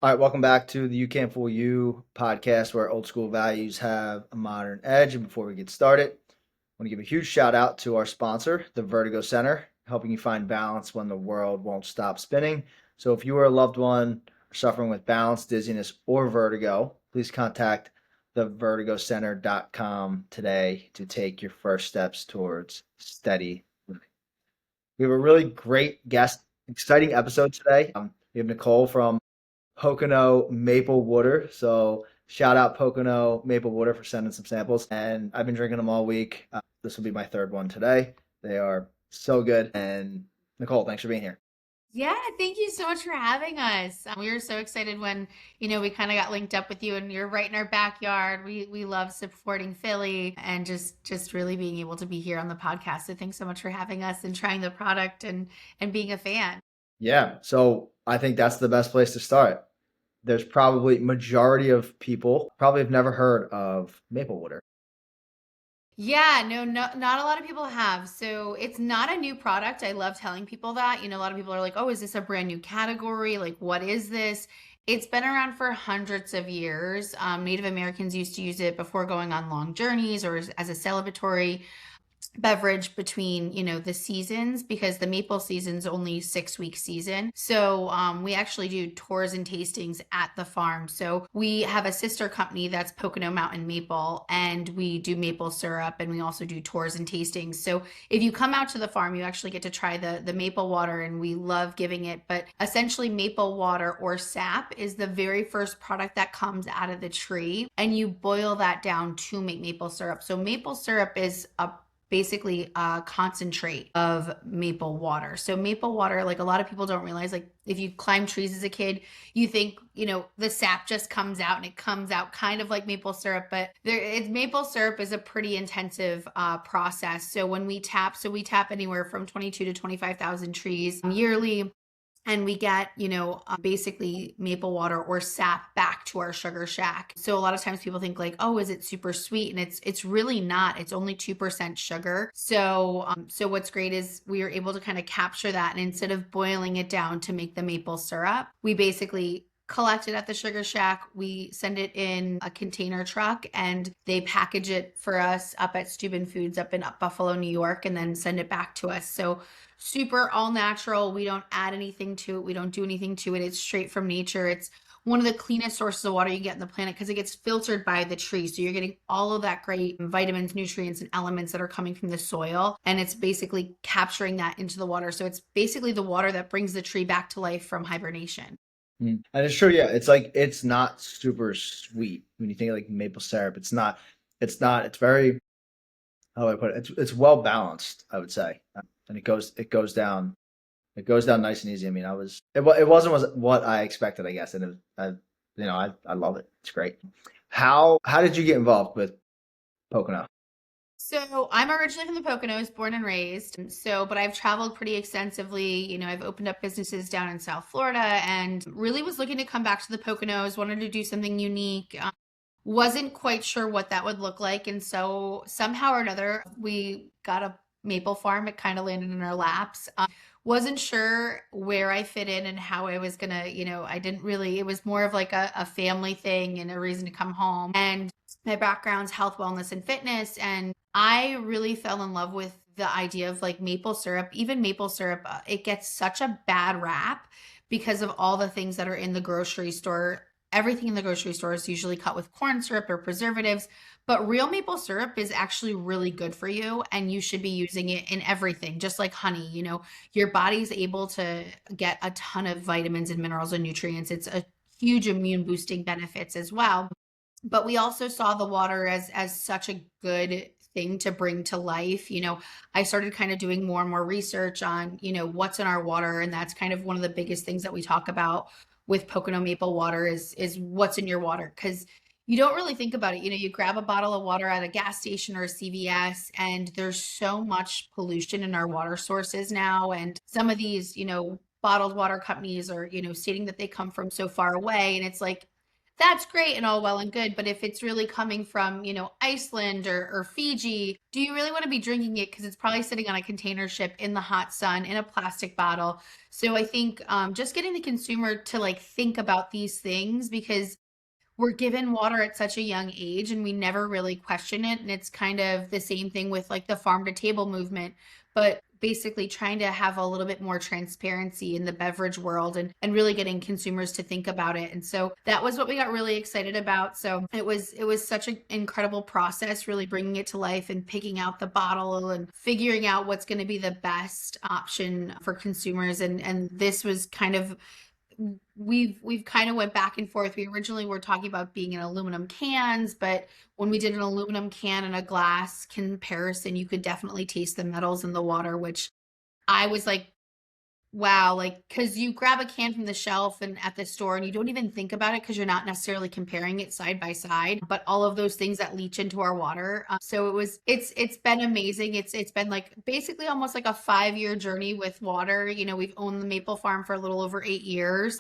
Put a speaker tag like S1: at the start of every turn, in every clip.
S1: All right, welcome back to the You Can't Fool You podcast where old school values have a modern edge. And before we get started, I want to give a huge shout out to our sponsor, the Vertigo Center, helping you find balance when the world won't stop spinning. So if you or a loved one are suffering with balance, dizziness, or vertigo, please contact thevertigocenter.com today to take your first steps towards steady living. We have a really great guest, exciting episode today. We have Nicole from Pocono Maple Water. So shout out Pocono Maple Water for sending some samples. And I've been drinking them all week. This will be my third one today. They are so good. And Nicole, thanks for being here.
S2: Yeah, thank you so much for having us. We were so excited when, we kind of got linked up with you and you're right in our backyard. We love supporting Philly and just really being able to be here on the podcast. So thanks so much for having us and trying the product and being a fan.
S1: Yeah. So I think that's the best place to start. There's probably majority of people probably have never heard of maple water.
S2: Yeah, no, not a lot of people have. So it's not a new product. I love telling people that. A lot of people are like, oh, is this a brand new category? Like, what is this? It's been around for hundreds of years. Native Americans used to use it before going on long journeys or as a celebratory beverage between the seasons, because the maple season's only 6 week season. So we actually do tours and tastings at the farm. So we have a sister company that's Pocono Mountain Maple, and we do maple syrup, and we also do tours and tastings. So if you come out to the farm, you actually get to try the maple water, and we love giving it. But essentially, maple water or sap is the very first product that comes out of the tree, and you boil that down to make maple syrup. So maple syrup is basically a concentrate of maple water. So maple water, like a lot of people don't realize, like if you climb trees as a kid, you think, the sap just comes out and it comes out kind of like maple syrup, but maple syrup is a pretty intensive process. So when we tap anywhere from 22 to 25,000 trees yearly, and we get basically maple water or sap back to our sugar shack. So a lot of times people think like, oh, is it super sweet? And it's really not. It's only 2% sugar. So what's great is we are able to kind of capture that, and instead of boiling it down to make the maple syrup, we basically collect it at the sugar shack. We send it in a container truck, and they package it for us up at Steuben Foods up in Buffalo, New York, and then send it back to us. So super all natural. We don't add anything to it. We don't do anything to it. It's straight from nature. It's one of the cleanest sources of water you get in the planet because it gets filtered by the tree. So you're getting all of that great vitamins, nutrients, and elements that are coming from the soil. And it's basically capturing that into the water. So it's basically the water that brings the tree back to life from hibernation.
S1: And it's true, yeah. It's like it's not super sweet when you think of like maple syrup. It's very, how do I put it? It's well balanced, I would say. And it goes down nice and easy. I mean, it wasn't was what I expected, I guess. And I love it. It's great. How did you get involved with Pocono?
S2: So I'm originally from the Poconos, born and raised. But I've traveled pretty extensively. I've opened up businesses down in South Florida and really was looking to come back to the Poconos, wanted to do something unique. Wasn't quite sure what that would look like. And so somehow or another, we got a maple farm. It kind of landed in our laps. Wasn't sure where I fit in and how I was gonna, I didn't really, it was more of like a family thing and a reason to come home. And my background's health, wellness, and fitness. And I really fell in love with the idea of like maple syrup. Even maple syrup, it gets such a bad rap because of all the things that are in the grocery store. Everything in the grocery store is usually cut with corn syrup or preservatives, but real maple syrup is actually really good for you, and you should be using it in everything, just like honey. Your body's able to get a ton of vitamins and minerals and nutrients. It's a huge immune boosting benefits as well. But we also saw the water as such a good thing to bring to life. I started kind of doing more and more research on, what's in our water, and that's kind of one of the biggest things that we talk about with Pocono Maple Water is what's in your water, because you don't really think about it. You grab a bottle of water at a gas station or a CVS, and there's so much pollution in our water sources now. And some of these, bottled water companies are, stating that they come from so far away. And it's like, That's great and all well and good, but if it's really coming from, Iceland or Fiji, do you really want to be drinking it? Because it's probably sitting on a container ship in the hot sun in a plastic bottle. So I think just getting the consumer to like think about these things because we're given water at such a young age and we never really question it. And it's kind of the same thing with like the farm to table movement, but basically trying to have a little bit more transparency in the beverage world and really getting consumers to think about it. And so that was what we got really excited about. So it was such an incredible process, really bringing it to life and picking out the bottle and figuring out what's going to be the best option for consumers. And this was kind of we've kind of went back and forth. We originally were talking about being in aluminum cans, but when we did an aluminum can and a glass comparison, you could definitely taste the metals in the water, which I was like, wow, like because you grab a can from the shelf and at the store and you don't even think about it because you're not necessarily comparing it side by side, but all of those things that leach into our water. So it's been amazing. It's been like basically almost like a 5-year journey with water. We've owned the maple farm for a little over 8 years.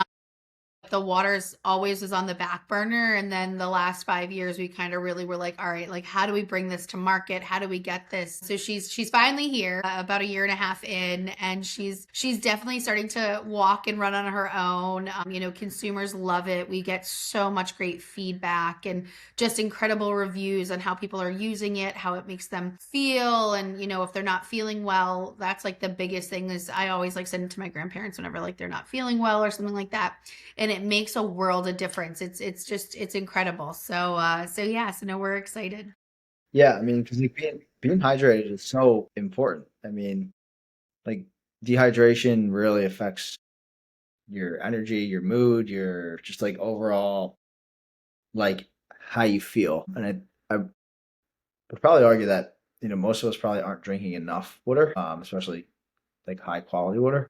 S2: The waters always was on the back burner, and then the last 5 years we kind of really were like, all right, like how do we bring this to market, how do we get this? So she's finally here, about a year and a half in, and she's definitely starting to walk and run on her own. Consumers love it. We get so much great feedback and just incredible reviews on how people are using it, how it makes them feel, and if they're not feeling well, that's like the biggest thing. Is I always like send it to my grandparents whenever like they're not feeling well or something like that, and it makes a world of difference. It's incredible. So yeah, so no, we're excited.
S1: Yeah, I mean, because like being hydrated is so important. I mean, like dehydration really affects your energy, your mood, your just like overall like how you feel. And I would probably argue that most of us probably aren't drinking enough water, especially like high quality water.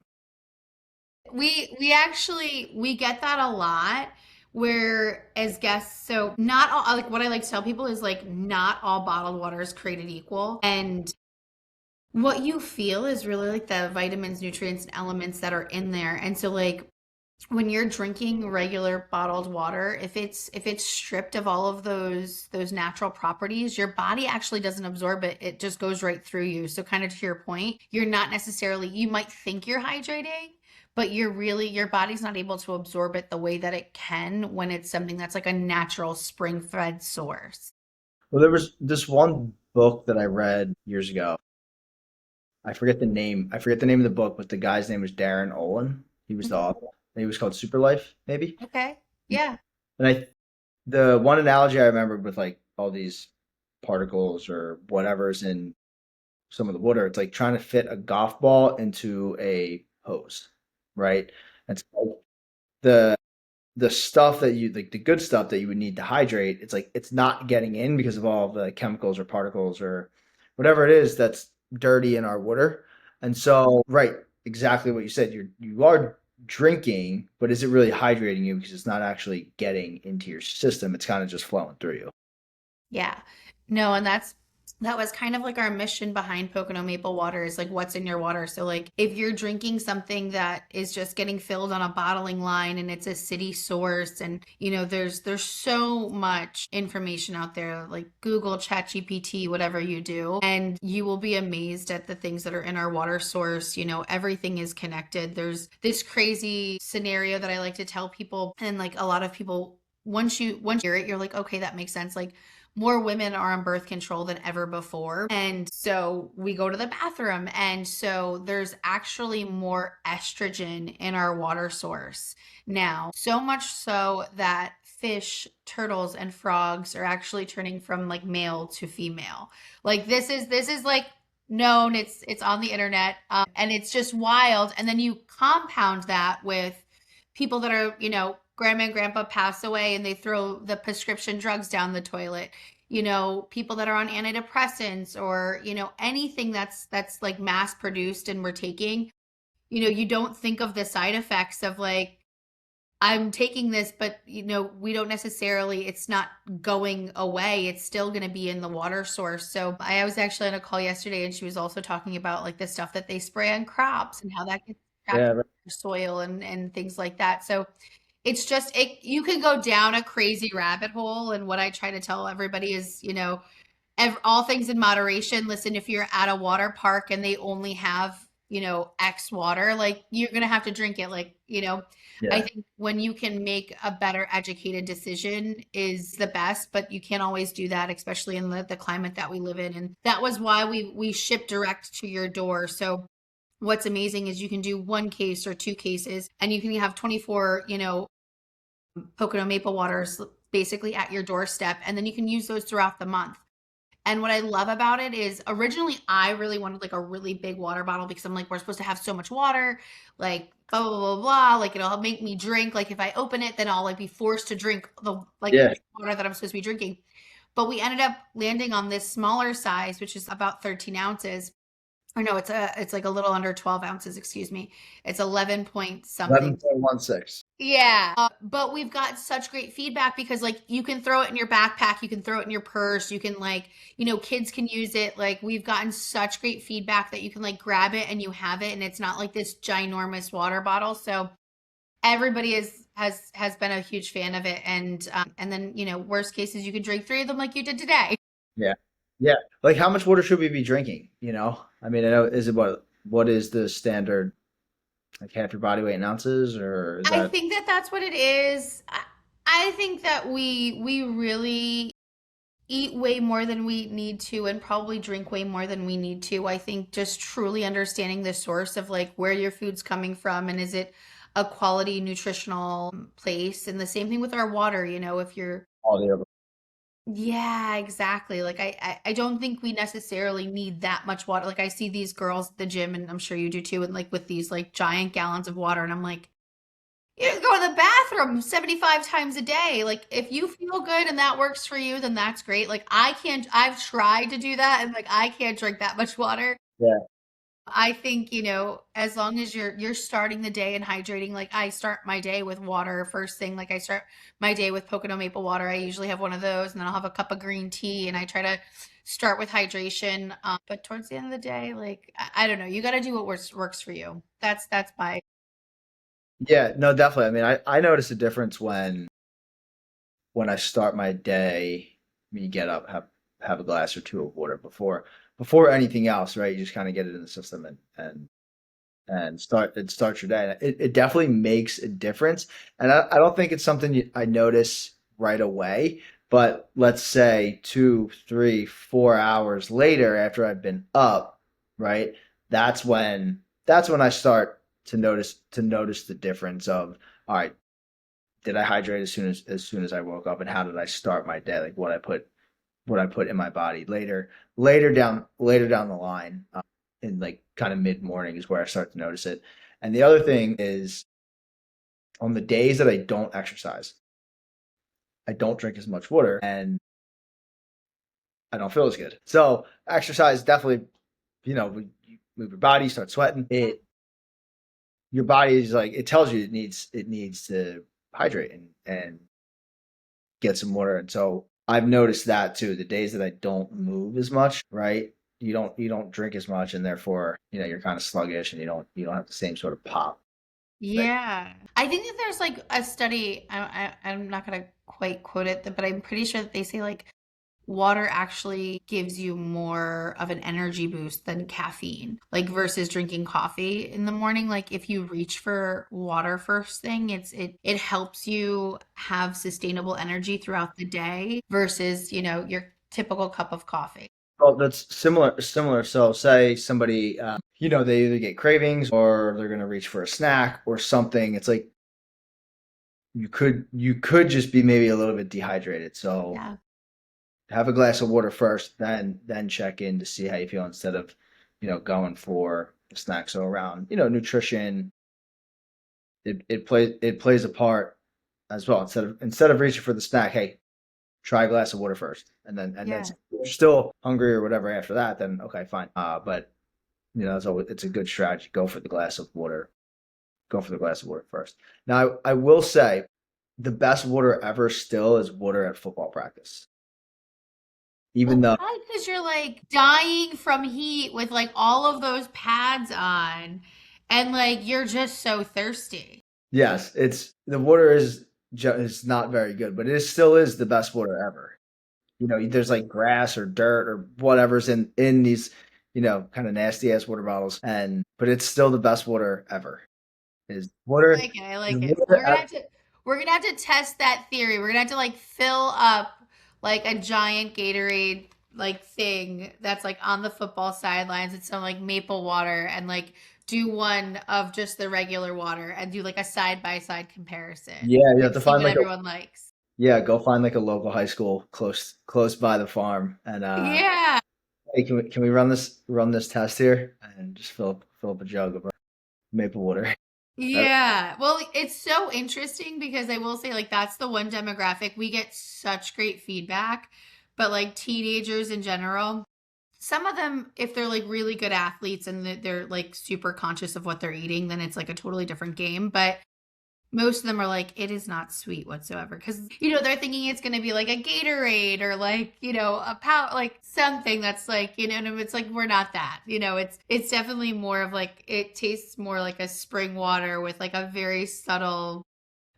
S2: We actually we get that a lot where as guests, so not all, like what I like to tell people is like not all bottled water is created equal, and what you feel is really like the vitamins, nutrients, and elements that are in there. And so like when you're drinking regular bottled water, if it's stripped of all of those natural properties, your body actually doesn't absorb it. It just goes right through you. So kind of to your point, you're not necessarily, you might think you're hydrating, but your body's not able to absorb it the way that it can when it's something that's like a natural spring-fed source.
S1: Well, there was this one book that I read years ago. I forget the name. I forget the name of the book, but the guy's name was Darren Olin. He was the
S2: Mhm.
S1: author. He was called Super Life, maybe.
S2: Okay. Yeah.
S1: And the one analogy I remembered with like all these particles or whatever's in some of the water, it's like trying to fit a golf ball into a hose, right? It's like the the stuff that you like the good stuff that you would need to hydrate, it's like it's not getting in because of all the chemicals or particles or whatever it is that's dirty in our water. And so, right, exactly what you said. You are drinking, but is it really hydrating you because it's not actually getting into your system? It's kind of just flowing through you.
S2: Yeah. No, and that was kind of like our mission behind Pocono Maple Water is like what's in your water. So like if you're drinking something that is just getting filled on a bottling line and it's a city source and there's so much information out there like Google, ChatGPT, whatever you do, and you will be amazed at the things that are in our water source. Everything is connected. There's this crazy scenario that I like to tell people, and like a lot of people once you hear it, you're like, okay, that makes sense. Like more women are on birth control than ever before. And so we go to the bathroom. And so there's actually more estrogen in our water source now. So much so that fish, turtles, and frogs are actually turning from like male to female. Like this is like known. It's on the internet. And it's just wild. And then you compound that with people that are, grandma and grandpa pass away and they throw the prescription drugs down the toilet, people that are on antidepressants or anything that's like mass produced and we're taking, you don't think of the side effects of like I'm taking this, but we don't necessarily, it's not going away. It's still going to be in the water source. So I was actually on a call yesterday and she was also talking about like the stuff that they spray on crops and how that gets trapped
S1: Yeah,
S2: in
S1: right.
S2: the soil and things like that. So It's just you can go down a crazy rabbit hole. And what I try to tell everybody is, all things in moderation. Listen, if you're at a water park and they only have, X water, like you're going to have to drink it. Like, I
S1: Yeah.
S2: think when you can make a better educated decision is the best, but you can't always do that, especially in the climate that we live in. And that was why we ship direct to your door. So what's amazing is you can do one case or two cases and you can have 24, Pocono Maple Waters basically at your doorstep. And then you can use those throughout the month. And what I love about it is originally I really wanted like a really big water bottle because I'm like, we're supposed to have so much water, like blah blah blah blah. Like it'll make me drink. Like if I open it, then I'll like be forced to drink the like
S1: Yeah.
S2: water that I'm supposed to be drinking. But we ended up landing on this smaller size, which is about 13 ounces. Or no, it's like a little under 12 ounces, excuse me. It's 11 point something.
S1: 11.16.
S2: Yeah. But we've got such great feedback because like you can throw it in your backpack, you can throw it in your purse, you can like, kids can use it. Like we've gotten such great feedback that you can like grab it and you have it and it's not like this ginormous water bottle. So everybody has been a huge fan of it and then, worst cases you can drink three of them like you did today.
S1: Yeah. Yeah. Like how much water should we be drinking? I mean, I know is it what is the standard like half your body weight in ounces or is
S2: I
S1: that
S2: think that that's what it is. I think that we really eat way more than we need to and probably drink way more than we need to. I think just truly understanding the source of like where your food's coming from and is it a quality nutritional place. And the same thing with our water, if you're
S1: all the other?
S2: yeah, exactly. Like I don't think we necessarily need that much water. Like I see these girls at the gym and I'm sure you do too, and like with these like giant gallons of water and I'm like, you can go to the bathroom 75 times a day. Like if you feel good and that works for you, then that's great. Like I've tried to do that and like I can't drink that much water.
S1: Yeah.
S2: I think, as long as you're starting the day and hydrating, like I start my day with water first thing. Like I start my day with Pocono Maple Water. I usually have one of those and then I'll have a cup of green tea and I try to start with hydration. But towards the end of the day, like I don't know, you got to do what works for you. That's my
S1: Yeah, no, definitely. I mean, I notice a difference when I start my day, when you get up, have a glass or two of water before anything else, right? You just kind of get it in the system and start your day. It definitely makes a difference. And I don't think it's something I notice right away, but let's say 2, 3, 4 hours later after I've been up, right? That's when that's when I start to notice the difference of all right, did I hydrate as soon as I woke up and how did I start my day? Like what I put in my body later down the line, in like kind of mid morning is where I start to notice it. And the other thing is on the days that I don't exercise, I don't drink as much water and I don't feel as good. So exercise definitely, you move your body, start sweating. Your body is like it tells you it needs to hydrate and get some water. And so I've noticed that too. The days that I don't move as much, right? You don't drink as much, and therefore, you're kind of sluggish, and you don't have the same sort of pop. That,
S2: yeah. I think that there's like a study, I'm not gonna quite quote it, but I'm pretty sure that they say like water actually gives you more of an energy boost than caffeine, like versus drinking coffee in the morning. Like if you reach for water first thing, it helps you have sustainable energy throughout the day versus, your typical cup of coffee.
S1: well, that's similar. So, say somebody, they either get cravings or they're gonna reach for a snack or something. It's like you could just be maybe a little bit dehydrated. So
S2: Yeah.
S1: have a glass of water first, then check in to see how you feel instead of, going for the snack. So around, nutrition, it plays a part as well. Instead of reaching for the snack, hey, try a glass of water first, and then
S2: Yeah.
S1: if you're still hungry or whatever after that, then okay, fine. But it's a good strategy. Go for the glass of water. Go for the glass of water first. Now, I will say, the best water ever still is water at football practice. Even
S2: Well,
S1: though
S2: probably because you're like dying from heat with like all of those pads on, and like you're just so thirsty.
S1: Yes, it's the water is not very good, but it still is the best water ever. There's like grass or dirt or whatever's in these, kind of nasty ass water bottles, and but it's still the best water ever. Is
S2: I
S1: water
S2: like it. I
S1: is
S2: like it.
S1: water
S2: We're gonna have to test that theory. We're gonna have to like fill up like a giant Gatorade like thing that's like on the football sidelines with some like maple water and like do one of just the regular water and do like a side by side comparison.
S1: Yeah, you have
S2: Like
S1: to
S2: see
S1: find
S2: what
S1: like a
S2: everyone likes.
S1: yeah, go find like a local high school close by the farm, and
S2: Yeah.
S1: hey, can we run this test here and just fill up a jug of maple water? Uh,
S2: Yeah. Well, it's so interesting because I will say, like, that's the one demographic we get such great feedback. But, like, teenagers in general, some of them, if they're like really good athletes and they're like super conscious of what they're eating, then it's like a totally different game. But most of them are like, it is not sweet whatsoever. Cause, they're thinking it's going to be like a Gatorade or like, a like something that's like, and it's like, we're not that, it's definitely more of like, it tastes more like a spring water with like a very subtle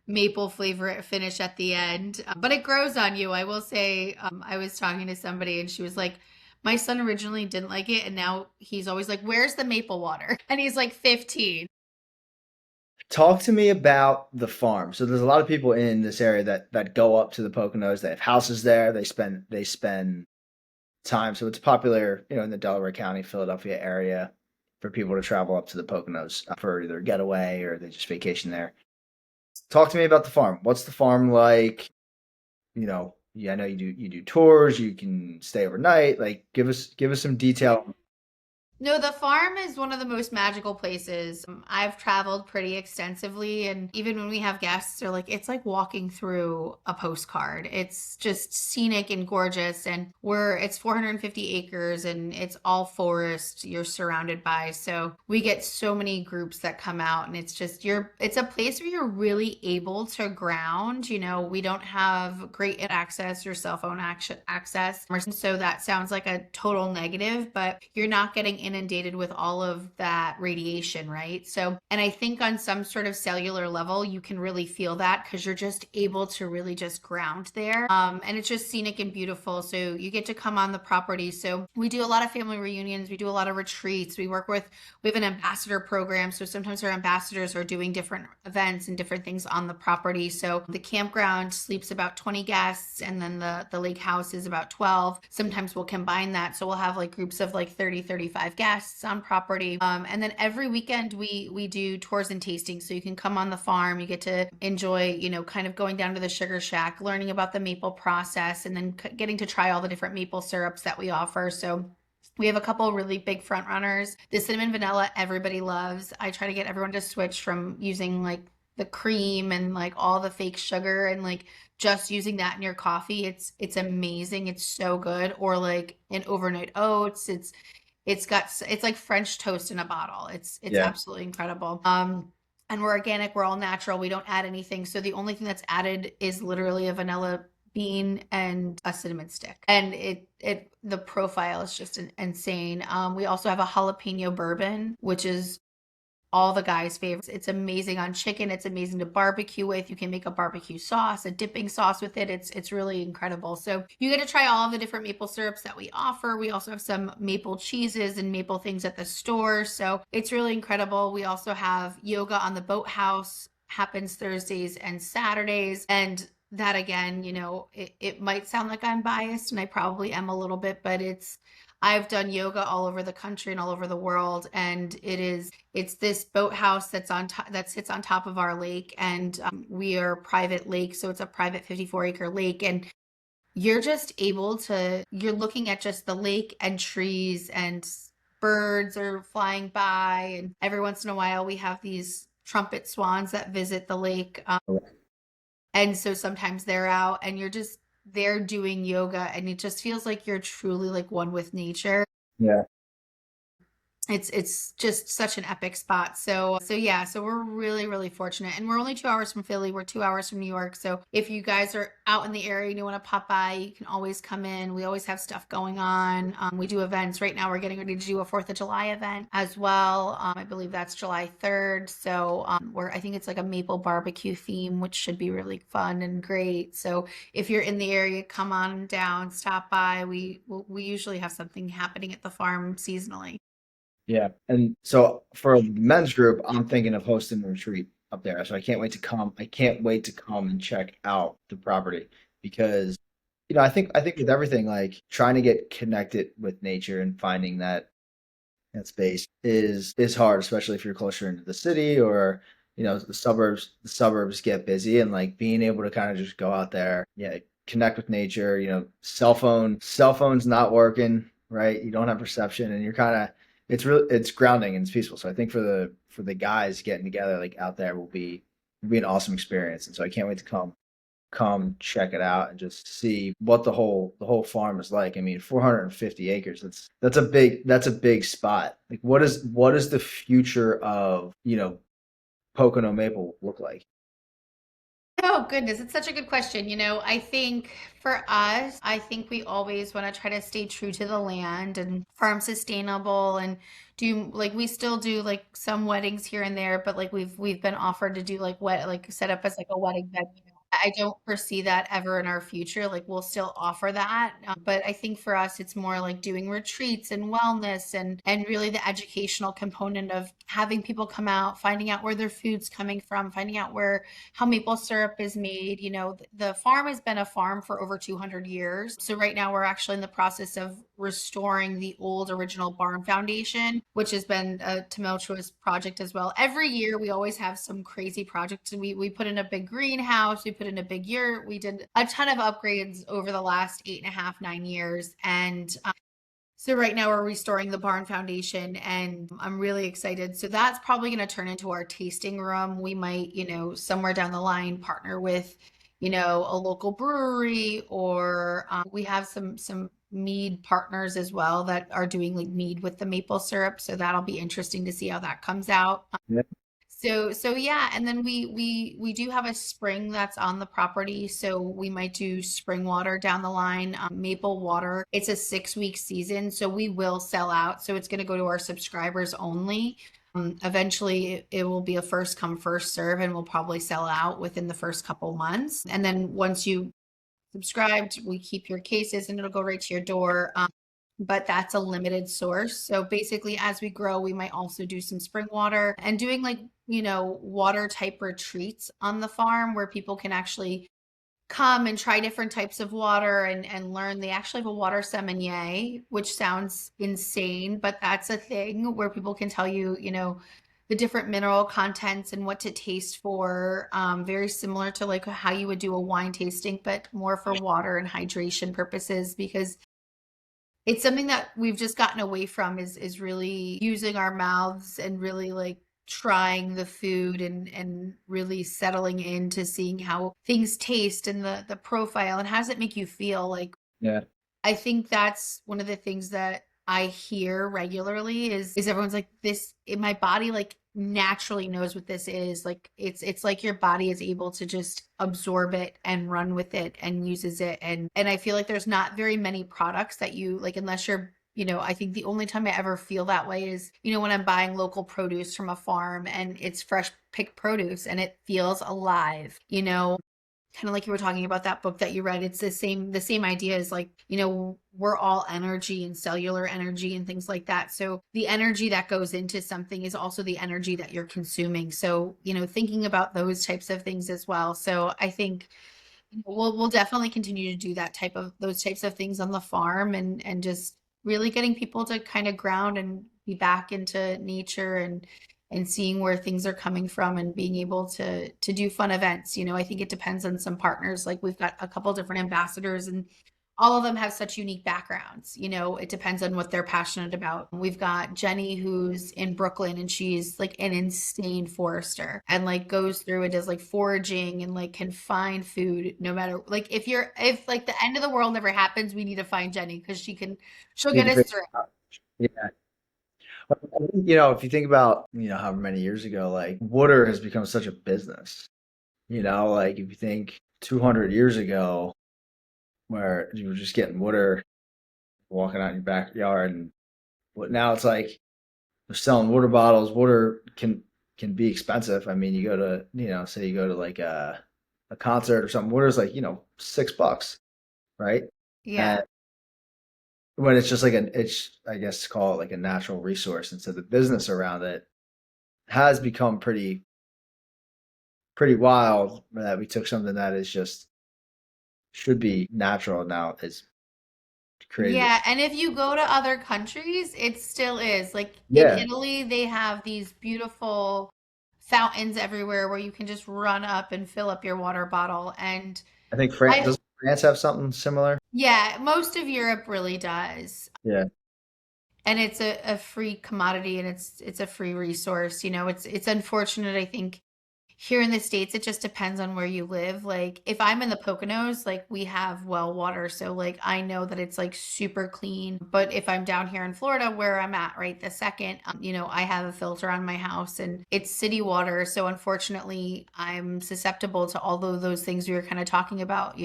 S2: maple flavor finish at the end. But it grows on you. I will say, I was talking to somebody and she was like, my son originally didn't like it. And now he's always like, where's the maple water? And he's like 15.
S1: Talk to me about the farm. So there's a lot of people in this area that go up to the Poconos. They have houses there. They spend time. So it's popular, in the Delaware County, Philadelphia area for people to travel up to the Poconos for either getaway or they just vacation there. Talk to me about the farm. What's the farm like? Yeah, I know you do tours, you can stay overnight. Like give us some detail.
S2: No, the farm is one of the most magical places. I've traveled pretty extensively, and even when we have guests, they're like, it's like walking through a postcard. It's just scenic and gorgeous, and it's 450 acres and it's all forest you're surrounded by. So we get so many groups that come out, and it's a place where you're really able to ground. We don't have great access or cell phone access. So that sounds like a total negative, but you're not getting inundated with all of that radiation, right? So, and I think on some sort of cellular level, you can really feel that because you're just able to really just ground there. And it's just scenic and beautiful. So you get to come on the property. So we do a lot of family reunions. We do a lot of retreats. We have an ambassador program. So sometimes our ambassadors are doing different events and different things on the property. So the campground sleeps about 20 guests and then the lake house is about 12. Sometimes we'll combine that. So we'll have like groups of like 30, 35 guests on property. And then every weekend we do tours and tastings. So you can come on the farm, you get to enjoy, kind of going down to the sugar shack, learning about the maple process, and then getting to try all the different maple syrups that we offer. So we have a couple really big front runners. The cinnamon vanilla everybody loves. I try to get everyone to switch from using like the cream and like all the fake sugar and like just using that in your coffee. It's amazing. It's so good. Or like an overnight oats. It's like French toast in a bottle. It's
S1: Yeah.
S2: absolutely incredible. And we're organic, we're all natural. We don't add anything. So the only thing that's added is literally a vanilla bean and a cinnamon stick. And the profile is just insane. We also have a jalapeno bourbon, which is all the guys' favorites. It's amazing on chicken. It's amazing to barbecue with. You can make a barbecue sauce, a dipping sauce with it. It's really incredible. So you get to try all of the different maple syrups that we offer. We also have some maple cheeses and maple things at the store. So it's really incredible. We also have yoga on the boathouse, happens Thursdays and Saturdays. And that again, it might sound like I'm biased, and I probably am a little bit, but I've done yoga all over the country and all over the world, and it's this boathouse that sits on top of our lake, and we are a private lake, so it's a private 54-acre lake, and you're looking at just the lake and trees, and birds are flying by, and every once in a while we have these trumpet swans that visit the lake, and so sometimes they're out, and you're just there doing yoga, and it just feels like you're truly like one with nature.
S1: Yeah.
S2: It's just such an epic spot. So yeah, so we're really fortunate, and we're only 2 hours from Philly. We're 2 hours from New York. So if you guys are out in the area and you want to pop by, you can always come in. We always have stuff going on. We do events. Right now we're getting ready to do a Fourth of July event as well. I believe that's July 3rd. So we're I think it's like a maple barbecue theme, which should be really fun and great. So if you're in the area, come on down, stop by. We usually have something happening at the farm seasonally.
S1: Yeah. And so for a men's group, I'm thinking of hosting a retreat up there. So I can't wait to come. I can't wait to come and check out the property because, I think with everything, like trying to get connected with nature and finding that space is hard, especially if you're closer into the city or the suburbs get busy and like being able to kind of just go out there, yeah, connect with nature. Cell phones not working, right? You don't have reception, and you're kind of it's grounding and it's peaceful. So I think for the guys getting together like out there will be an awesome experience, and so I can't wait to come check it out and just see what the whole farm is like. I mean, 450 acres. That's a big spot. Like what is the future of, Pocono Maple look like?
S2: Oh goodness, it's such a good question. I think for us, I think we always want to try to stay true to the land and farm sustainable and do like we still do like some weddings here and there, but like we've been offered to do like what like set up as like a wedding venue. I don't foresee that ever in our future. Like we'll still offer that, but I think for us it's more like doing retreats and wellness and really the educational component of having people come out, finding out where their food's coming from, finding out where how maple syrup is made. The farm has been a farm for over 200 years. So right now we're actually in the process of restoring the old original barn foundation, which has been a tumultuous project as well. Every year we always have some crazy projects. We put in a big greenhouse, we put in a big yurt, we did a ton of upgrades over the last 8.5, 9 years. And so right now we're restoring the barn foundation and I'm really excited. So that's probably going to turn into our tasting room. We might, somewhere down the line partner with, a local brewery or we have some mead partners as well that are doing like mead with the maple syrup. So that'll be interesting to see how that comes out.
S1: Yeah.
S2: So yeah, and then we do have a spring that's on the property, so we might do spring water down the line, maple water. It's a 6 week season, so we will sell out. So it's going to go to our subscribers only. Eventually, it will be a first come first serve, and we'll probably sell out within the first couple months. And then once you subscribed, we keep your cases, and it'll go right to your door. But that's a limited source. So basically, as we grow, we might also do some spring water and doing like, water type retreats on the farm where people can actually come and try different types of water and learn. They actually have a water sommelier, which sounds insane, but that's a thing where people can tell you, the different mineral contents and what to taste for. Very similar to like how you would do a wine tasting, but more for water and hydration purposes because it's something that we've just gotten away from is really using our mouths and really like trying the food and really settling into seeing how things taste and the profile and how does it make you feel like
S1: Yeah.
S2: I think that's one of the things that I hear regularly is everyone's like this in my body like naturally knows what this is. Like it's like your body is able to just absorb it and run with it and uses it. And I feel like there's not very many products that you like unless you're I think the only time I ever feel that way is, when I'm buying local produce from a farm and it's fresh picked produce and it feels alive, kind of like you were talking about that book that you read. It's the same idea is like, we're all energy and cellular energy and things like that. So the energy that goes into something is also the energy that you're consuming. So, thinking about those types of things as well. So I think we'll definitely continue to do those types of things on the farm and just really getting people to kind of ground and be back into nature and seeing where things are coming from and being able to do fun events. I think it depends on some partners. Like we've got a couple different ambassadors and all of them have such unique backgrounds. It depends on what they're passionate about. We've got Jenny who's in Brooklyn and she's like an insane forester and like goes through and does like foraging and like can find food no matter like if like the end of the world never happens, we need to find Jenny because she'll
S1: Need
S2: get
S1: to
S2: us
S1: figure
S2: through.
S1: it out. Yeah. If you think about, however many years ago, like water has become such a business. Like if you think 200 years ago, where you were just getting water, walking out in your backyard, and what now it's like they're selling water bottles. Water can be expensive. I mean, you go to, say you go to like a concert or something, water's like, $6, right? And
S2: Yeah.
S1: when it's just like it's, I guess, call it like a natural resource. And so the business around it has become pretty wild that we took something that is just should be natural now is created it.
S2: Yeah, and if you go to other countries, it still is. Like in
S1: Yeah,
S2: Italy, they have these beautiful fountains everywhere where you can just run up and fill up your water bottle. And
S1: I think France
S2: I,
S1: does. France have something similar?
S2: yeah, most of Europe really does.
S1: Yeah,
S2: And it's a free commodity and it's a free resource. It's unfortunate, I think, here in the States, it just depends on where you live. Like if I'm in the Poconos, like we have well water, so like I know that it's like super clean. But if I'm down here in Florida where I'm at right this second, I have a filter on my house and it's city water. So unfortunately, I'm susceptible to all of those things we were kind of talking about.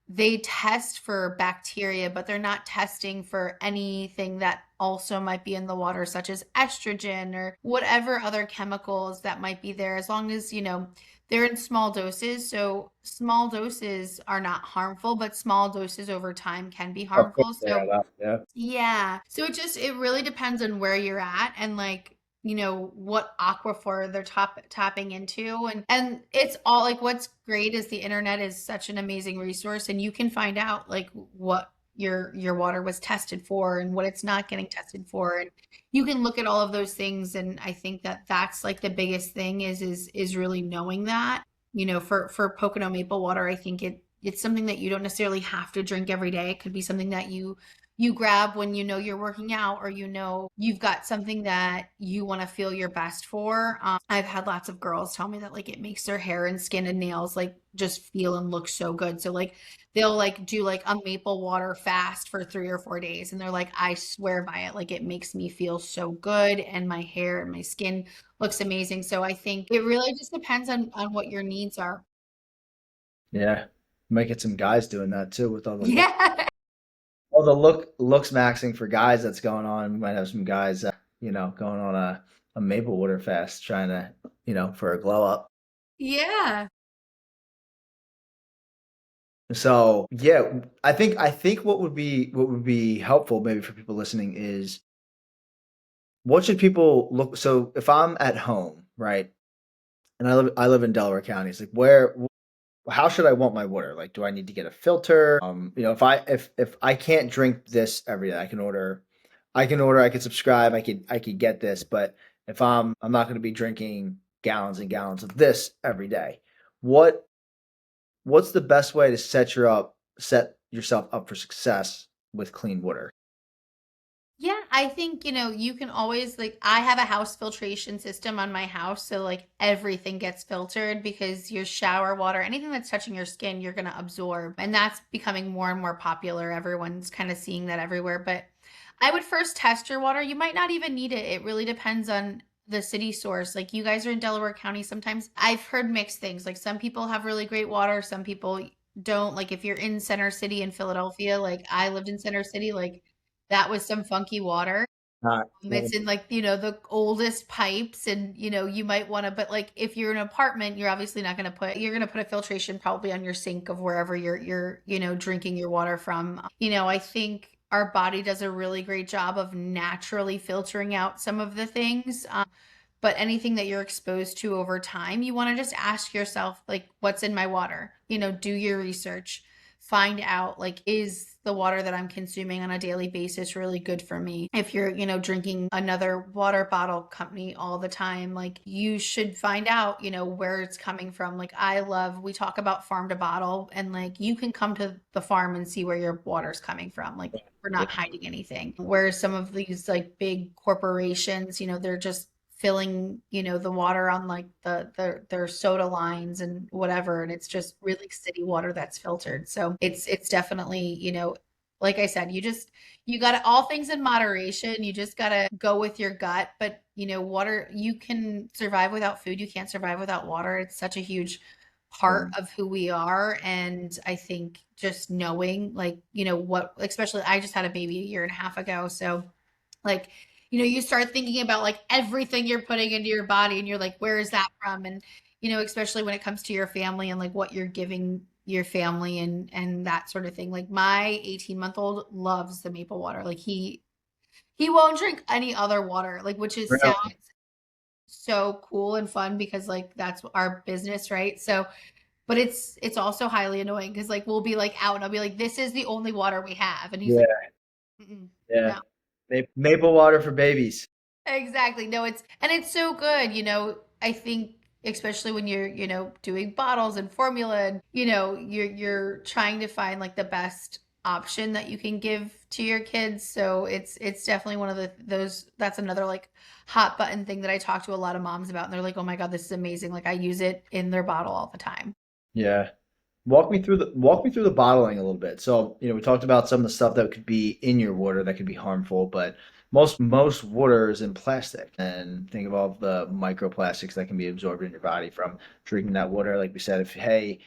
S2: They test for bacteria, but they're not testing for anything that also might be in the water, such as estrogen or whatever other chemicals that might be there, as long as, they're in small doses. So small doses are not harmful, but small doses over time can be
S1: of course
S2: harmful.
S1: they are
S2: So
S1: that. Yeah.
S2: yeah. So it really depends on where you're at and like, what aquifer they're tapping into and it's all like what's great is the internet is such an amazing resource and you can find out like what your water was tested for and what it's not getting tested for and you can look at all of those things and I think that that's like the biggest thing is really knowing that. For Pocono Maple Water, I think it's something that you don't necessarily have to drink every day. It could be something that you grab when you know you're working out or you've got something that you want to feel your best for. I've had lots of girls tell me that like it makes their hair and skin and nails like just feel and look so good. So like they'll like do like a maple water fast for 3 or 4 days and they're like, I swear by it. Like it makes me feel so good and my hair and my skin looks amazing. So I think it really just depends on what your needs are.
S1: Yeah. Might get some guys doing that too with
S2: Yeah.
S1: all the looks maxing for guys that's going on. We might have some guys, going on a maple water fast trying to, for a glow up.
S2: Yeah.
S1: So yeah, I think what would be helpful maybe for people listening is what should people look so if I'm at home, right? And I live in Delaware County, it's like how should I want my water? Like, do I need to get a filter? If I can't drink this every day, I could subscribe, I could get this, but if I'm not going to be drinking gallons and gallons of this every day. What what's the best way to set yourself up for success with clean water?
S2: Yeah, I think, you can always like I have a house filtration system on my house, so like everything gets filtered because your shower water, anything that's touching your skin, you're going to absorb. And that's becoming more and more popular. Everyone's kind of seeing that everywhere, but I would first test your water. You might not even need it. It really depends on the city source. Like you guys are in Delaware County sometimes. I've heard mixed things. Like some people have really great water, some people don't. Like if you're in Center City in Philadelphia, like I lived in Center City, like that was some funky water.
S1: Not
S2: It's in like, the oldest pipes and you might want to, but like if you're in an apartment, you're obviously not going to you're going to put a filtration probably on your sink of wherever you're drinking your water from. I think our body does a really great job of naturally filtering out some of the things. But anything that you're exposed to over time, you want to just ask yourself, like, what's in my water? Do your research, find out, like, is the water that I'm consuming on a daily basis really good for me? If you're, drinking another water bottle company all the time, like, you should find out, where it's coming from. Like, we talk about farm to bottle, and like, you can come to the farm and see where your water's coming from. Like, we're not hiding anything. Whereas some of these like big corporations, they're just filling, the water on like their soda lines and whatever, and it's just really city water that's filtered. So it's definitely, like I said, you got to all things in moderation. You just got to go with your gut. But, water, you can survive without food. You can't survive without water. It's such a huge part
S1: Um,
S2: of who we are. And I think just knowing, like, what, especially I just had a baby a year and a half ago. So, like, you start thinking about like everything you're putting into your body and you're like, where is that from? And, especially when it comes to your family and like what you're giving your family and that sort of thing. Like my 18-month-old loves the maple water. Like he won't drink any other water, like which is sounds
S1: really?
S2: so cool and fun because like that's our business, right? So, but it's also highly annoying because like we'll be like out and I'll be like, this is the only water we have. And he's like,
S1: Yeah,
S2: mm-mm,
S1: yeah.
S2: no.
S1: Maple water for babies.
S2: Exactly. No, it's so good, I think especially when you're, doing bottles and formula and, you're trying to find like the best option that you can give to your kids. So it's definitely one of those that's another like hot button thing that I talk to a lot of moms about and they're like, "Oh my God, this is amazing." Like I use it in their bottle all the time.
S1: Yeah. Walk me through the bottling a little bit. So, we talked about some of the stuff that could be in your water that could be harmful, but most water is in plastic. And think of all the microplastics that can be absorbed in your body from drinking that water. Like we said, if hey,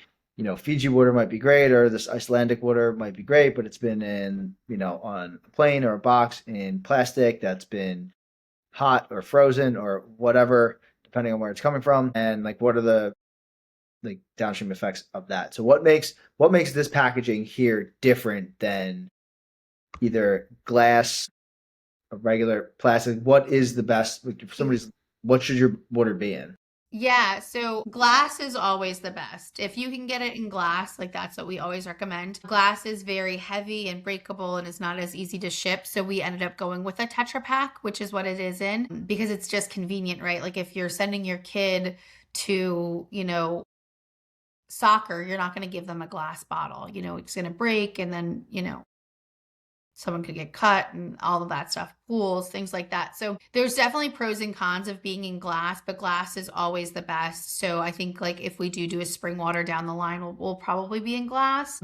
S1: Fiji water might be great, or this Icelandic water might be great, but it's been in, on a plane or a box in plastic that's been hot or frozen or whatever, depending on where it's coming from. And like what are the like downstream effects of that. So what makes this packaging here different than either glass or regular plastic? What is the best? Like if somebody's, what should your water be in?
S2: Yeah, so glass is always the best. If you can get it in glass, like that's what we always recommend. Glass is very heavy and breakable and is not as easy to ship. So we ended up going with a Tetra Pak, which is what it is in, because it's just convenient, right? Like if you're sending your kid to, soccer, you're not going to give them a glass bottle. It's going to break and then, someone could get cut and all of that stuff, pools, things like that. So there's definitely pros and cons of being in glass, but glass is always the best. So I think like if we do a spring water down the line, we'll probably be in glass.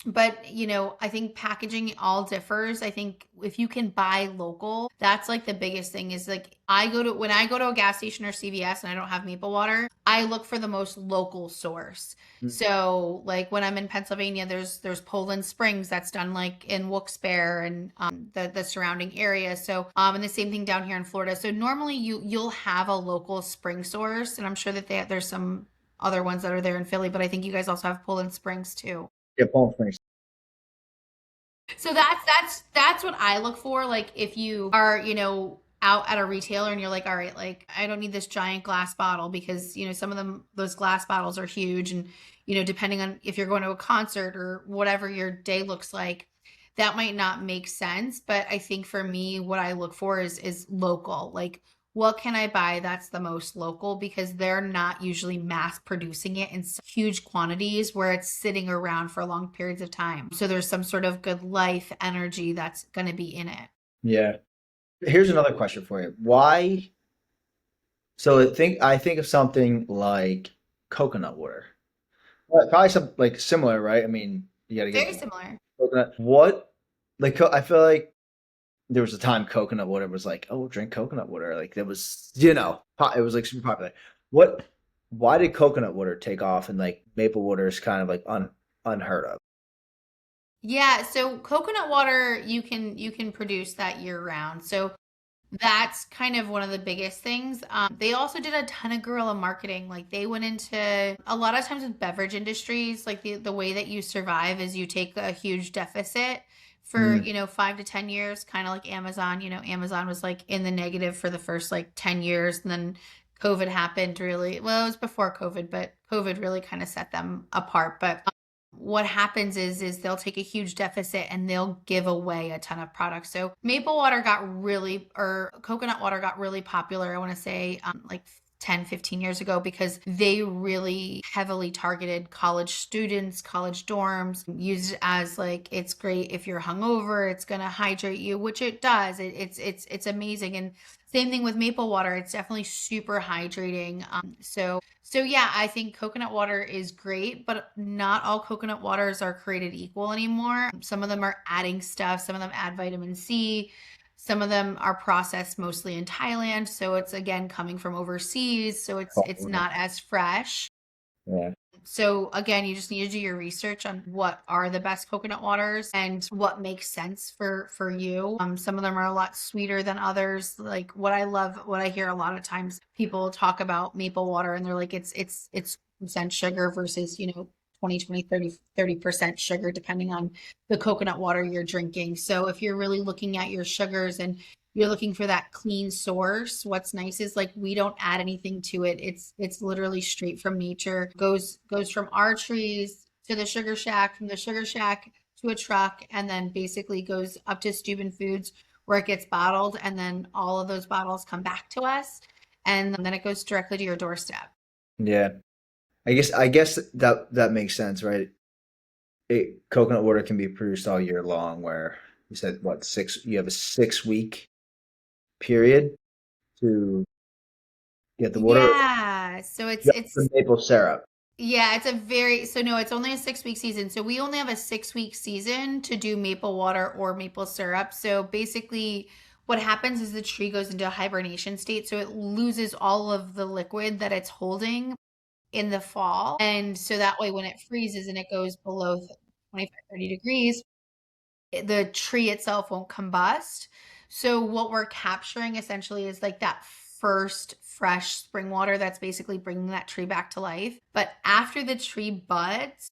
S2: But, I think packaging all differs. I think if you can buy local, that's like the biggest thing is like when I go to a gas station or CVS and I don't have maple water, I look for the most local source.
S1: Mm.
S2: So like when I'm in Pennsylvania, there's Poland Springs that's done like in Wilkes-Barre and the surrounding area. So and the same thing down here in Florida. So normally you'll have a local spring source, and I'm sure that there's some other ones that are there in Philly, but I think you guys also have Poland Springs too.
S1: Yeah, Palm Springs.
S2: So that's what I look for. Like if you are, out at a retailer and you're like, all right, like I don't need this giant glass bottle because, some of them those glass bottles are huge and, depending on if you're going to a concert or whatever your day looks like, that might not make sense. But I think for me, what I look for is local. Like what can I buy that's the most local because they're not usually mass producing it in huge quantities where it's sitting around for long periods of time. So there's some sort of good life energy that's going to be in it.
S1: Yeah. Here's another question for you. Why? So I think of something like coconut water. Well, probably some like similar, right? I mean, you got to get
S2: Very similar.
S1: coconut. What? Like I feel like there was a time coconut water was like, oh, drink coconut water. Like it was, it was like super popular. What? Why did coconut water take off and like maple water is kind of like unheard of?
S2: Yeah, so coconut water you can produce that year round. So that's kind of one of the biggest things. They also did a ton of guerrilla marketing. Like they went into a lot of times with beverage industries, like the way that you survive is you take a huge deficit for,
S1: Mm,
S2: 5 to 10 years, kind of like Amazon. Amazon was like in the negative for the first like 10 years and then COVID happened really, well, it was before COVID, but COVID really kind of set them apart. But what happens is they'll take a huge deficit and they'll give away a ton of products. So maple water got really, or coconut water got really popular. I want to say like 10, 15 years ago because they really heavily targeted college students, college dorms, used it as like it's great if you're hungover, it's gonna hydrate you, which it does. It's amazing. And same thing with maple water. It's definitely super hydrating. So yeah, I think coconut water is great, but not all coconut waters are created equal anymore. Some of them are adding stuff, some of them add vitamin C, some of them are processed mostly in Thailand, so it's again coming from overseas, so it's not as fresh.
S1: Yeah.
S2: So again, you just need to do your research on what are the best coconut waters and what makes sense for you. Some of them are a lot sweeter than others. Like what I love, what I hear a lot of times people talk about maple water and they're like it's percent sugar versus, 30% sugar depending on the coconut water you're drinking. So if you're really looking at your sugars and you're looking for that clean source, what's nice is like we don't add anything to it. It's literally straight from nature. Goes from our trees to the sugar shack, from the sugar shack to a truck, and then basically goes up to Steuben Foods where it gets bottled, and then all of those bottles come back to us, and then it goes directly to your doorstep.
S1: Yeah. I guess that makes sense, right? Coconut water can be produced all year long, where you said what, you have a 6 week period to get the water.
S2: Yeah, so it's
S1: Just the
S2: it's
S1: maple syrup.
S2: yeah, it's a very, so no, it's only a 6 week season. So we only have a 6 week season to do maple water or maple syrup. So basically, what happens is the tree goes into a hibernation state. So it loses all of the liquid that it's holding in the fall. And so that way, when it freezes and it goes below 25, 30 degrees, the tree itself won't combust. So what we're capturing essentially is like that first fresh spring water that's basically bringing that tree back to life. But after the tree buds,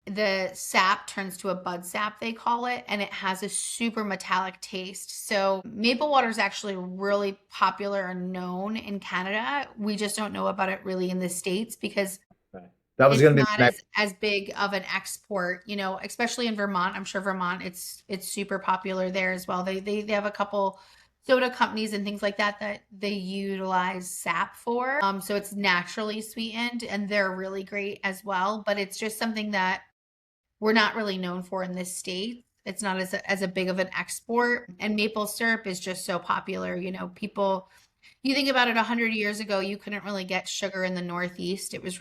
S2: the sap turns to a bud sap, they call it, and it has a super metallic taste. So maple water is actually really popular and known in Canada. We just don't know about it really in the States because
S1: Right. That was
S2: it's
S1: going to be
S2: not
S1: my next.
S2: as big of an export, especially in Vermont. I'm sure Vermont it's super popular there as well. They have a couple soda companies and things like that that they utilize sap for. So it's naturally sweetened and they're really great as well, but it's just something that we're not really known for in this state. It's not as a big of an export, and maple syrup is just so popular. People, you think about it, 100 years ago, you couldn't really get sugar in the Northeast. It was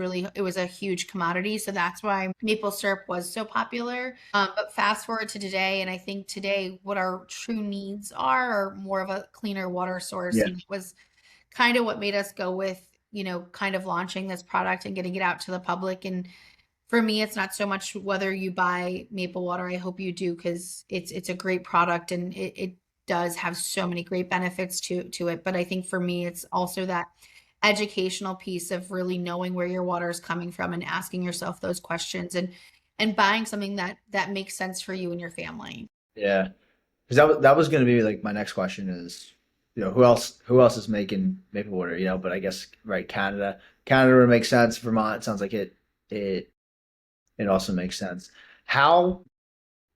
S2: a huge commodity. So that's why maple syrup was so popular. But fast forward to today, and I think today what our true needs are more of a cleaner water source.
S1: Yeah.
S2: And it was kind of what made us go with, kind of launching this product and getting it out to the public. And for me, it's not so much whether you buy maple water. I hope you do because it's a great product and it does have so many great benefits to it. But I think for me, it's also that educational piece of really knowing where your water is coming from and asking yourself those questions and buying something that makes sense for you and your family.
S1: Yeah. Because that was going to be like my next question is, who else is making maple water, but I guess, right, Canada would make sense. Vermont sounds like it also makes sense. How,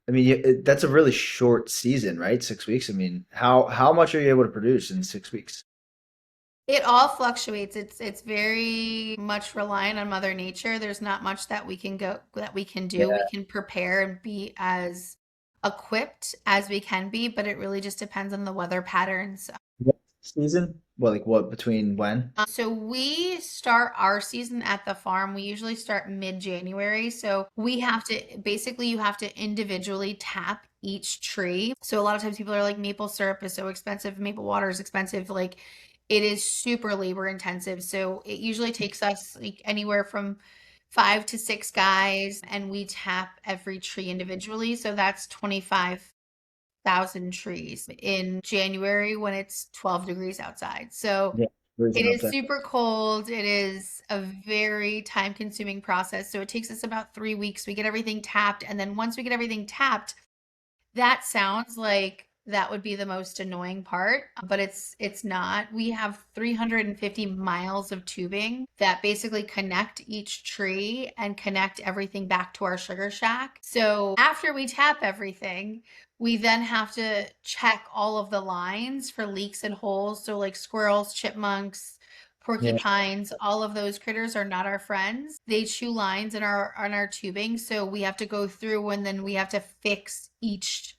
S1: I mean, that's a really short season, right? 6 weeks. I mean, how much are you able to produce in 6 weeks?
S2: It all fluctuates. It's very much reliant on Mother Nature. There's not much that we can do. We
S1: Yeah.
S2: can prepare and be as equipped as we can be, but it really just depends on the weather patterns.
S1: What season? Well, like what, between when?
S2: So we start our season at the farm. We usually start mid-January. So we have to basically you have to individually tap each tree. So a lot of times people are like maple syrup is so expensive, maple water is expensive. Like it is super labor intensive. So it usually takes us like anywhere from 5 to 6 guys and we tap every tree individually. So that's 25,000 trees in January when it's 12 degrees outside. So
S1: Yeah,
S2: it
S1: freezing up
S2: is
S1: there.
S2: super cold. It is a very time consuming process. So it takes us about 3 weeks. We get everything tapped. And then once we get everything tapped, that sounds like that would be the most annoying part, but it's not. We have 350 miles of tubing that basically connect each tree and connect everything back to our sugar shack. So after we tap everything, we then have to check all of the lines for leaks and holes. So like squirrels, chipmunks,
S1: Yeah.
S2: porcupines, all of those critters are not our friends. They chew lines in our tubing, so we have to go through and then we have to fix each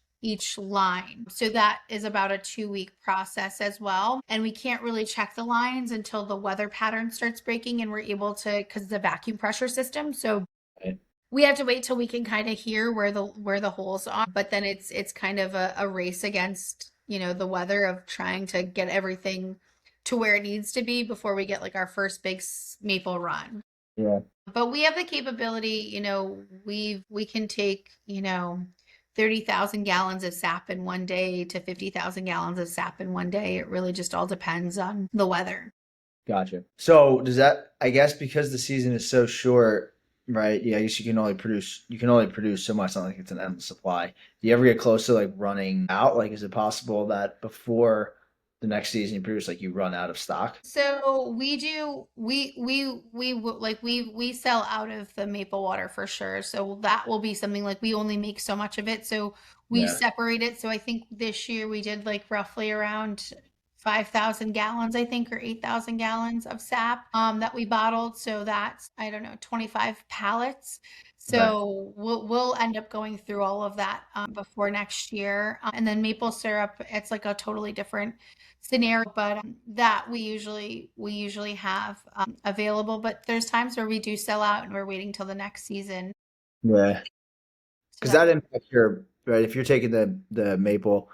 S2: line. So that is about a 2 week process as well. And we can't really check the lines until the weather pattern starts breaking and we're able to, because it's a vacuum pressure system. So
S1: Right.
S2: we have to wait till we can kind of hear where the holes are. But then it's kind of a race against, the weather of trying to get everything to where it needs to be before we get like our first big maple run.
S1: Yeah.
S2: But we have the capability, we can take, 30,000 gallons of sap in one day to 50,000 gallons of sap in one day. It really just all depends on the weather.
S1: Gotcha. So does that, I guess because the season is so short, right? Yeah, I guess you can only produce so much, not like it's an endless supply. Do you ever get close to like running out? Like is it possible that before the next season you produce like you run out of stock?
S2: So we do like we sell out of the maple water for sure. So that will be something like we only make so much of it. So we
S1: Yeah.
S2: separate it. So I think this year we did like roughly around 5,000 gallons, I think, or 8,000 gallons of sap that we bottled. So that's, I don't know, 25 pallets.
S1: Right.
S2: So we'll end up going through all of that before next year. And then maple syrup, it's like a totally different scenario, but that we usually have available. But there's times where we do sell out and we're waiting till the next season.
S1: Yeah.
S2: So
S1: Because
S2: that
S1: that impacts your, right, if you're taking the maple,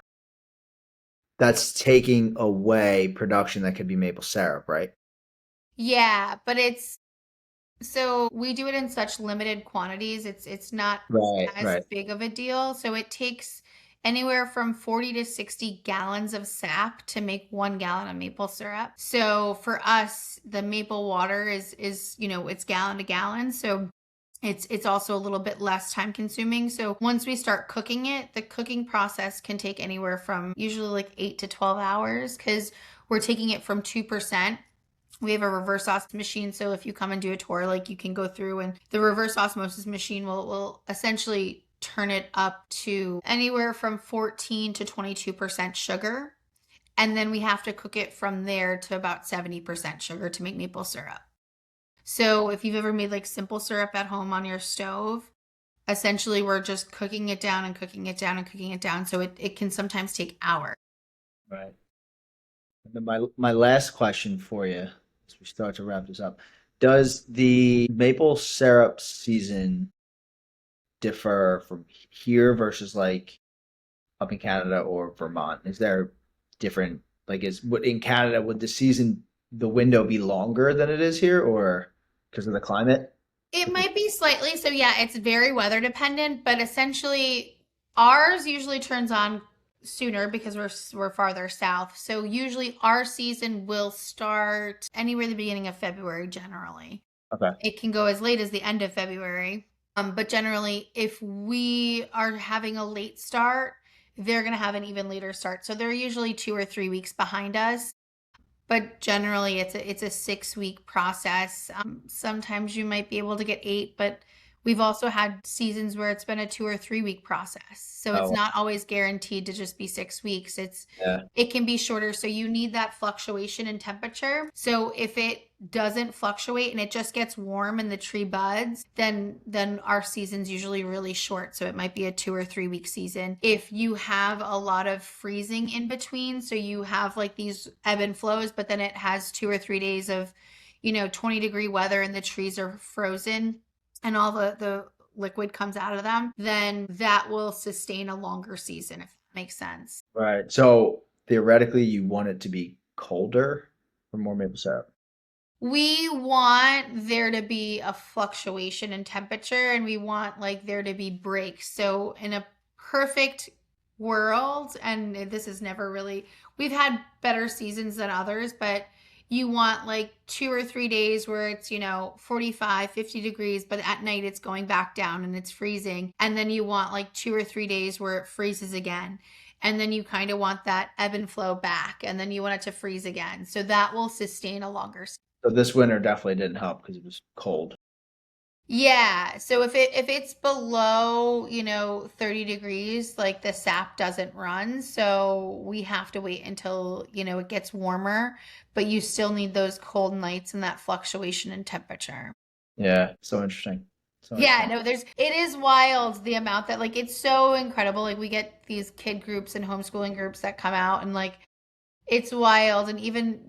S1: that's taking away production that could be maple syrup, right?
S2: yeah, but it's so we do it in such limited quantities. It's not
S1: Right,
S2: as
S1: right.
S2: big of a deal. So it takes anywhere from 40 to 60 gallons of sap to make 1 gallon of maple syrup. So for us, the maple water is it's gallon to gallon. So it's also a little bit less time consuming. So once we start cooking it, the cooking process can take anywhere from usually like 8 to 12 hours because we're taking it from 2%. We have a reverse osmosis machine. So if you come and do a tour, like you can go through and the reverse osmosis machine will essentially turn it up to anywhere from 14 to 22% sugar. And then we have to cook it from there to about 70% sugar to make maple syrup. So if you've ever made like simple syrup at home on your stove, essentially we're just cooking it down and cooking it down and cooking it down. So it can sometimes take hours.
S1: Right. And then my last question for you, as we start to wrap this up, does the maple syrup season differ from here versus like up in Canada or Vermont? Is there different like is would in Canada would the season the window be longer than it is here or because of the climate?
S2: It might be slightly, so yeah, it's very weather dependent, but essentially ours usually turns on sooner because we're farther south. So usually our season will start anywhere at the beginning of February generally.
S1: Okay.
S2: It can go as late as the end of February. But generally if we are having a late start, they're going to have an even later start. So they're usually 2 or 3 weeks behind us. But generally, it's a 6 week process. Sometimes you might be able to get 8, but we've also had seasons where it's been a 2 or 3 week process. So it's
S1: Oh,
S2: not always guaranteed to just be 6 weeks.
S1: yeah.
S2: It can be shorter. So you need that fluctuation in temperature. So if it doesn't fluctuate and it just gets warm in the tree buds, then our season's usually really short. So it might be a 2 or 3 week season. If you have a lot of freezing in between, so you have like these ebb and flows, but then it has 2 or 3 days of 20-degree weather and the trees are frozen and all the liquid comes out of them, then that will sustain a longer season, if that makes sense.
S1: Right. So theoretically, you want it to be colder for more maple syrup.
S2: We want there to be a fluctuation in temperature and we want like there to be breaks. So in a perfect world, and this is never really, we've had better seasons than others, but you want like 2 or 3 days where it's 45, 50 degrees, but at night it's going back down and it's freezing. And then you want like 2 or 3 days where it freezes again. And then you kind of want that ebb and flow back, and then you want it to freeze again. So that will sustain a longer.
S1: So this winter definitely didn't help because it was cold.
S2: Yeah, so if it's below, 30 degrees, like the sap doesn't run, so we have to wait until, it gets warmer, but you still need those cold nights and that fluctuation in temperature.
S1: Yeah, so interesting. So
S2: Yeah,
S1: interesting.
S2: no, it is wild the amount that like it's so incredible. Like we get these kid groups and homeschooling groups that come out and like it's wild. And even,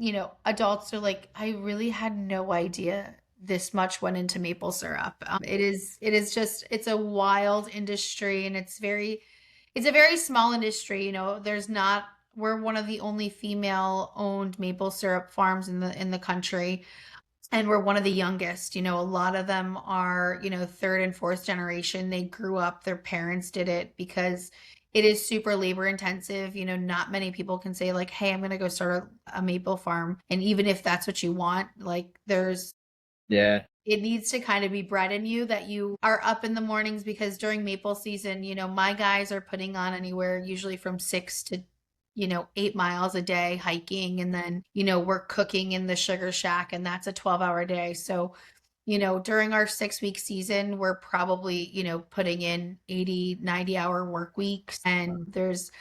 S2: adults are like, I really had no idea this much went into maple syrup. It is just, it's a wild industry and it's a very small industry. We're one of the only female owned maple syrup farms in the country. And we're one of the youngest. A lot of them are, third and fourth generation. They grew up, their parents did it because it is super labor intensive. Not many people can say, like, hey, I'm going to go start a maple farm. And even if that's what you want, like,
S1: Yeah.
S2: it needs to kind of be bred in you that you are up in the mornings because during maple season, my guys are putting on anywhere usually from 6 to 8 miles a day hiking. And then, we're cooking in the sugar shack and that's a 12-hour day. So, during our 6 week season, we're probably, putting in 80, 90 hour work weeks and there's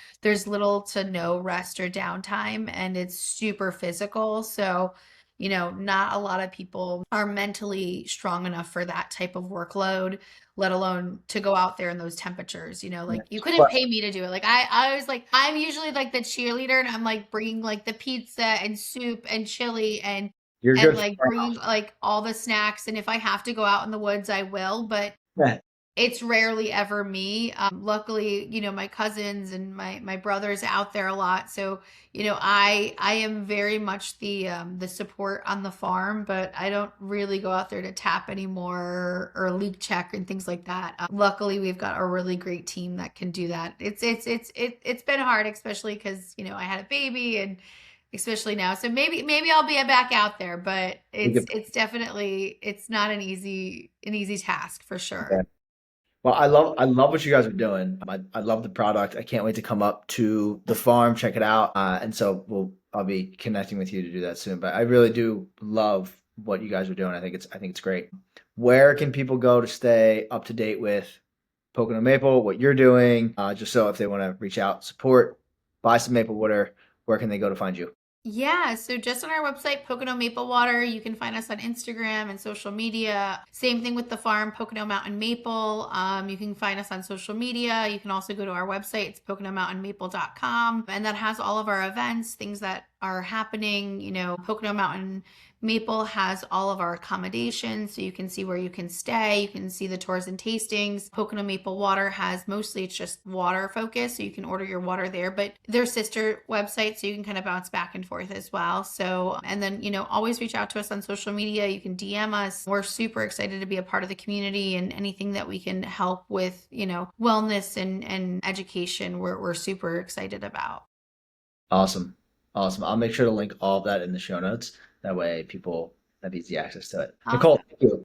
S2: little to no rest or downtime and it's super physical. So, not a lot of people are mentally strong enough for that type of workload, let alone to go out there in those temperatures.
S1: Yeah.
S2: Like you couldn't
S1: But
S2: pay me to do it. Like I was like, I'm usually like the cheerleader and I'm like bringing like the pizza and soup and chili
S1: you're
S2: and
S1: good for
S2: like bringing like all the snacks. And if I have to go out in the woods, I will. But
S1: yeah.
S2: it's rarely ever me. Luckily, my cousins and my brothers out there a lot. So, I am very much the support on the farm, but I don't really go out there to tap anymore or leak check and things like that. Luckily, we've got a really great team that can do that. It's been hard, especially because, I had a baby and especially now. So maybe I'll be back out there, but
S1: We could,
S2: it's definitely it's not an easy task for
S1: yeah.
S2: sure.
S1: Well, I love what you guys are doing. I love the product. I can't wait to come up to the farm, check it out. And so I'll be connecting with you to do that soon. But I really do love what you guys are doing. I think it's great. Where can people go to stay up to date with Pocono Maple, what you're doing? Just so if they want to reach out, support, buy some maple water, where can they go to find you?
S2: Yeah, so just on our website, Pocono Maple Water, you can find us on Instagram and social media. Same thing with the farm, Pocono Mountain Maple. You can find us on social media. You can also go to our website, it's poconomountainmaple.com, and that has all of our events, things that are happening. Pocono Mountain Maple has all of our accommodations, so you can see where you can stay. You can see the tours and tastings. Pocono Maple Water has mostly it's just water focused, so you can order your water there, but they're sister websites, so you can kind of bounce back and forth as well. So, and then, always reach out to us on social media. You can DM us. We're super excited to be a part of the community and anything that we can help with, wellness and education, we're super excited about.
S1: Awesome. Awesome. I'll make sure to link all of that in the show notes. That way people have easy access to it. Nicole,
S2: Awesome.
S1: thank you.